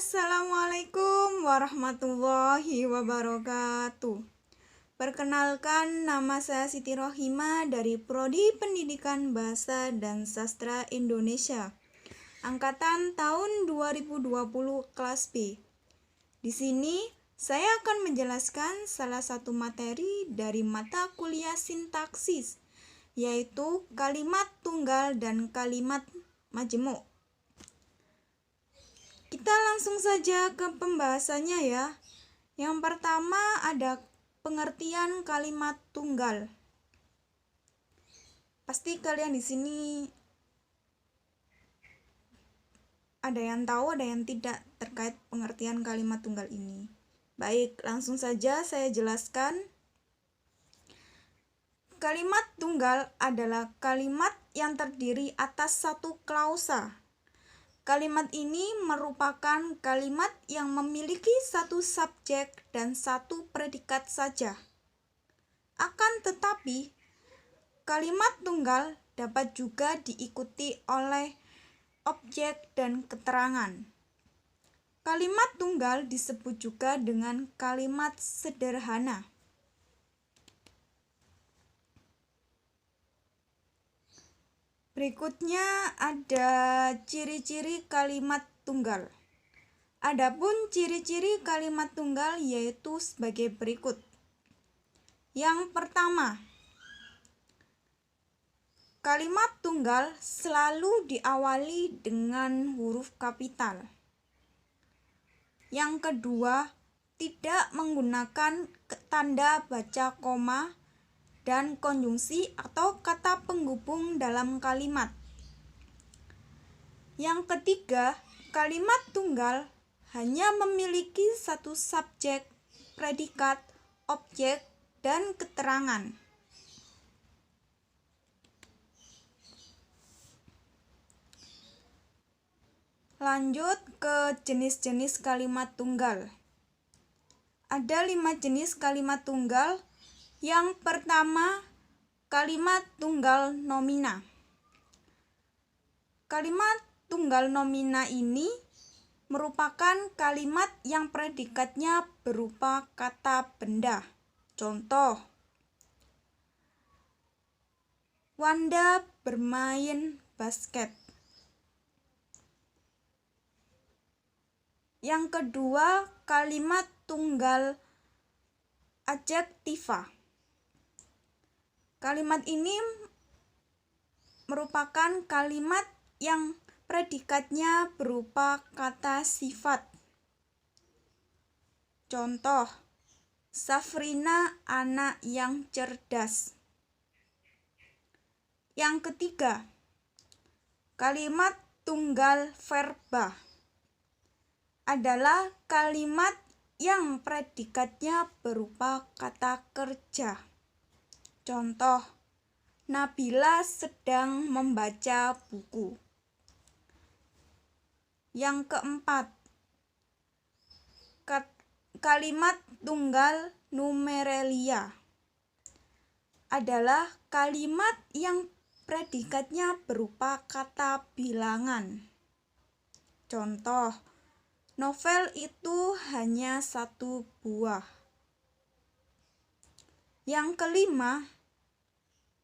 Assalamualaikum warahmatullahi wabarakatuh. Perkenalkan, nama saya Siti Rohima dari Prodi Pendidikan Bahasa dan Sastra Indonesia, angkatan tahun 2020 kelas B. Di sini saya akan menjelaskan salah satu materi dari mata kuliah sintaksis, yaitu kalimat tunggal dan kalimat majemuk. Kita langsung saja ke pembahasannya ya. Yang pertama ada pengertian kalimat tunggal. Pasti kalian di sini ada yang tahu, ada yang tidak terkait pengertian kalimat tunggal ini. Baik, langsung saja saya jelaskan. Kalimat tunggal adalah kalimat yang terdiri atas satu klausa. Kalimat ini merupakan kalimat yang memiliki satu subjek dan satu predikat saja. Akan tetapi, kalimat tunggal dapat juga diikuti oleh objek dan keterangan. Kalimat tunggal disebut juga dengan kalimat sederhana. Berikutnya ada ciri-ciri kalimat tunggal. Adapun ciri-ciri kalimat tunggal yaitu sebagai berikut. Yang pertama, kalimat tunggal selalu diawali dengan huruf kapital. Yang kedua, tidak menggunakan tanda baca koma dan konjungsi atau kata penghubung dalam kalimat. Yang ketiga, kalimat tunggal hanya memiliki satu subjek, predikat, objek, dan keterangan. Lanjut ke jenis-jenis kalimat tunggal. Ada 5 jenis kalimat tunggal. Yang pertama, kalimat tunggal nomina. Kalimat tunggal nomina ini merupakan kalimat yang predikatnya berupa kata benda. Contoh, Wanda bermain basket. Yang kedua, kalimat tunggal adjektiva. Kalimat ini merupakan kalimat yang predikatnya berupa kata sifat. Contoh, Safrina anak yang cerdas. Yang ketiga, kalimat tunggal verba adalah kalimat yang predikatnya berupa kata kerja. Contoh, Nabila sedang membaca buku. Yang keempat, kalimat tunggal numeralia adalah kalimat yang predikatnya berupa kata bilangan. Contoh, novel itu hanya 1 buah. Yang kelima,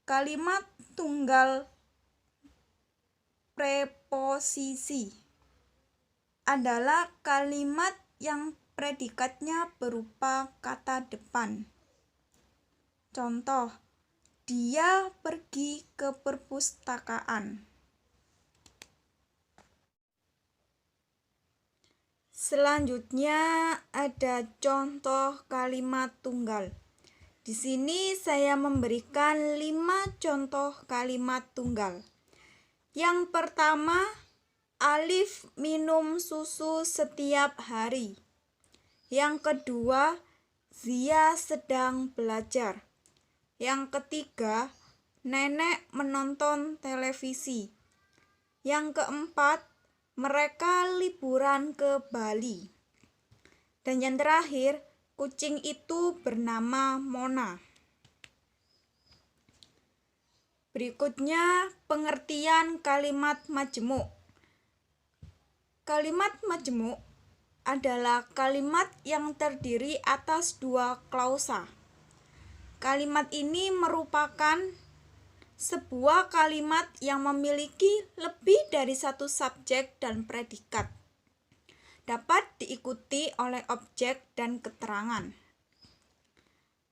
kalimat tunggal preposisi adalah kalimat yang predikatnya berupa kata depan. Contoh, dia pergi ke perpustakaan. Selanjutnya ada contoh kalimat tunggal. Di sini saya memberikan 5 contoh kalimat tunggal. Yang pertama, Alif minum susu setiap hari. Yang kedua, Zia sedang belajar. Yang ketiga, Nenek menonton televisi. Yang keempat, mereka liburan ke Bali. Dan yang terakhir, kucing itu bernama Mona. Berikutnya pengertian kalimat majemuk. Kalimat majemuk adalah kalimat yang terdiri atas dua klausa. Kalimat ini merupakan sebuah kalimat yang memiliki lebih dari satu subjek dan predikat. Dapat diikuti oleh objek dan keterangan.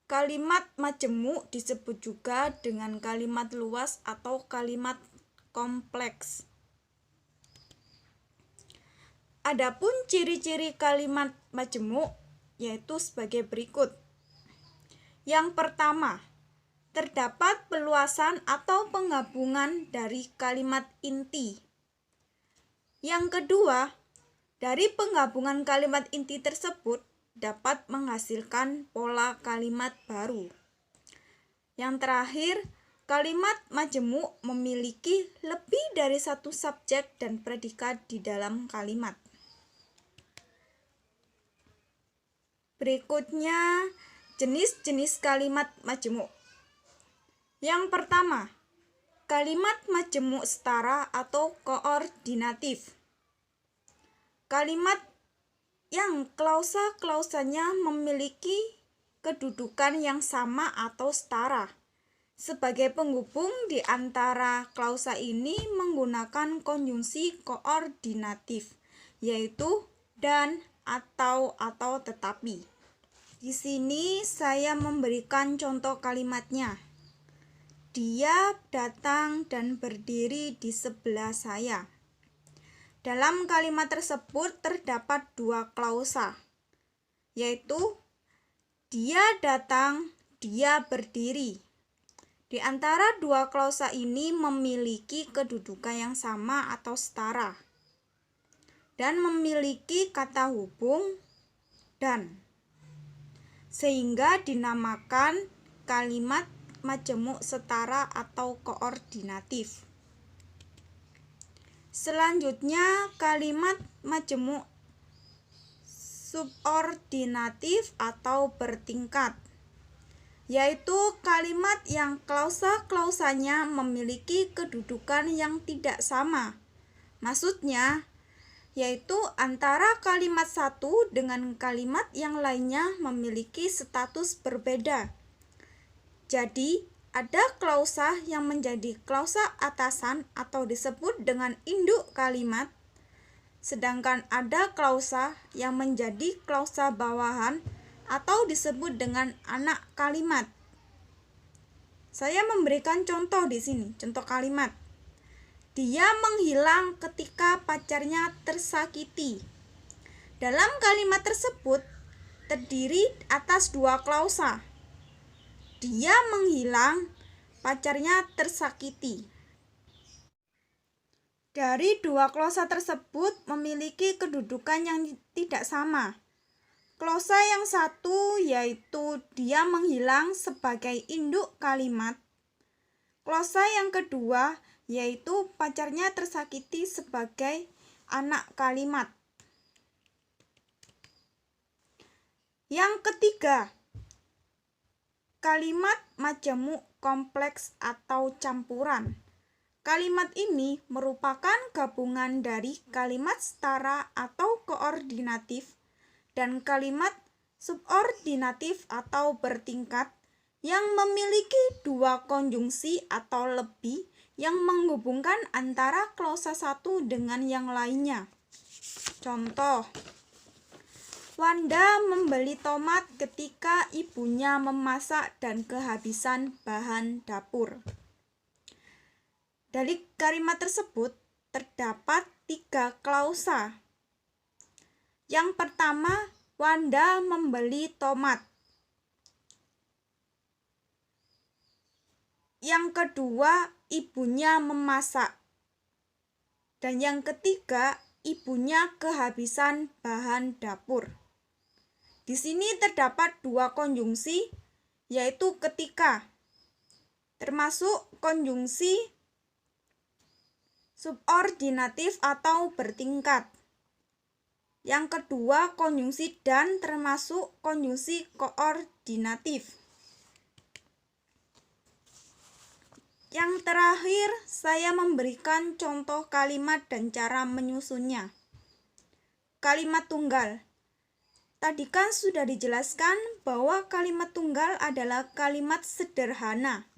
Kalimat majemuk disebut juga dengan kalimat luas atau kalimat kompleks. Adapun ciri-ciri kalimat majemuk yaitu sebagai berikut. Yang pertama, terdapat peluasan atau penggabungan dari kalimat inti. Yang kedua, dari penggabungan kalimat inti tersebut dapat menghasilkan pola kalimat baru. Yang terakhir, kalimat majemuk memiliki lebih dari satu subjek dan predikat di dalam kalimat. Berikutnya, jenis-jenis kalimat majemuk. Yang pertama, kalimat majemuk setara atau koordinatif. Kalimat yang klausa-klausanya memiliki kedudukan yang sama atau setara. Sebagai penghubung di antara klausa ini menggunakan konjungsi koordinatif, yaitu dan, atau tetapi. Di sini saya memberikan contoh kalimatnya. Dia datang dan berdiri di sebelah saya. Dalam kalimat tersebut terdapat dua klausa, yaitu dia datang, dia berdiri. Di antara dua klausa ini memiliki kedudukan yang sama atau setara, dan memiliki kata hubung dan, sehingga dinamakan kalimat majemuk setara atau koordinatif. Selanjutnya, kalimat majemuk subordinatif atau bertingkat, yaitu kalimat yang klausa-klausanya memiliki kedudukan yang tidak sama. Maksudnya, yaitu antara kalimat satu dengan kalimat yang lainnya memiliki status berbeda. Jadi, ada klausa yang menjadi klausa atasan atau disebut dengan induk kalimat, sedangkan ada klausa yang menjadi klausa bawahan atau disebut dengan anak kalimat. Saya memberikan contoh di sini, contoh kalimat. Dia menghilang ketika pacarnya tersakiti. Dalam kalimat tersebut terdiri atas dua klausa. Dia menghilang, pacarnya tersakiti. Dari dua klausa tersebut memiliki kedudukan yang tidak sama. Klausa yang satu yaitu dia menghilang sebagai induk kalimat. Klausa yang kedua yaitu pacarnya tersakiti sebagai anak kalimat. Yang ketiga, kalimat majemuk kompleks atau campuran. Kalimat ini merupakan gabungan dari kalimat setara atau koordinatif dan kalimat subordinatif atau bertingkat yang memiliki dua konjungsi atau lebih yang menghubungkan antara klausa satu dengan yang lainnya. Contoh, Wanda membeli tomat ketika ibunya memasak dan kehabisan bahan dapur. Dari kalimat tersebut terdapat tiga klausa. Yang pertama, Wanda membeli tomat. Yang kedua, ibunya memasak. Dan yang ketiga, ibunya kehabisan bahan dapur. Di sini terdapat dua konjungsi, yaitu ketika, termasuk konjungsi subordinatif atau bertingkat. Yang kedua, konjungsi dan, termasuk konjungsi koordinatif. Yang terakhir, saya memberikan contoh kalimat dan cara menyusunnya. Kalimat tunggal. Tadi kan sudah dijelaskan bahwa kalimat tunggal adalah kalimat sederhana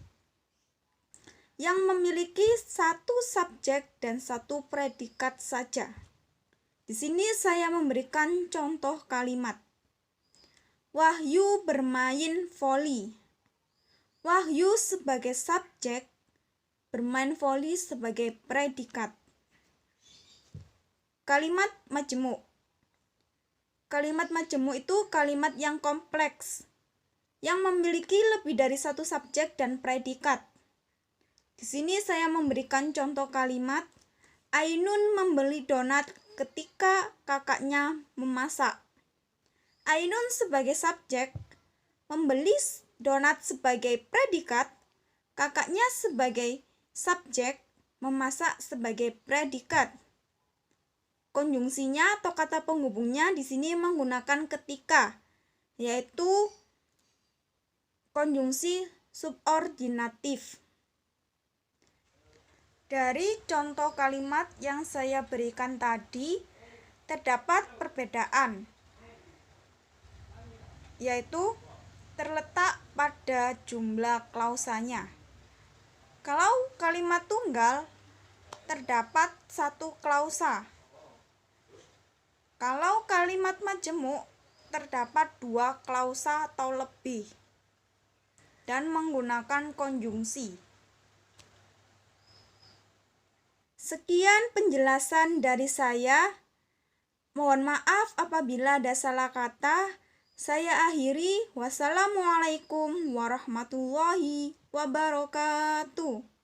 yang memiliki satu subjek dan satu predikat saja. Di sini saya memberikan contoh kalimat. Wahyu bermain voli. Wahyu sebagai subjek, bermain voli sebagai predikat. Kalimat majemuk. Kalimat majemuk itu kalimat yang kompleks, yang memiliki lebih dari satu subjek dan predikat. Di sini saya memberikan contoh kalimat, Ainun membeli donat ketika kakaknya memasak. Ainun sebagai subjek, membeli donat sebagai predikat, kakaknya sebagai subjek, memasak sebagai predikat. Konjungsinya atau kata penghubungnya di sini menggunakan ketika, yaitu konjungsi subordinatif. Dari contoh kalimat yang saya berikan tadi, terdapat perbedaan, yaitu terletak pada jumlah klausanya. Kalau kalimat tunggal, terdapat satu klausa. Kalau kalimat majemuk, terdapat dua klausa atau lebih, dan menggunakan konjungsi. Sekian penjelasan dari saya. Mohon maaf apabila ada salah kata. Saya akhiri. Wassalamualaikum warahmatullahi wabarakatuh.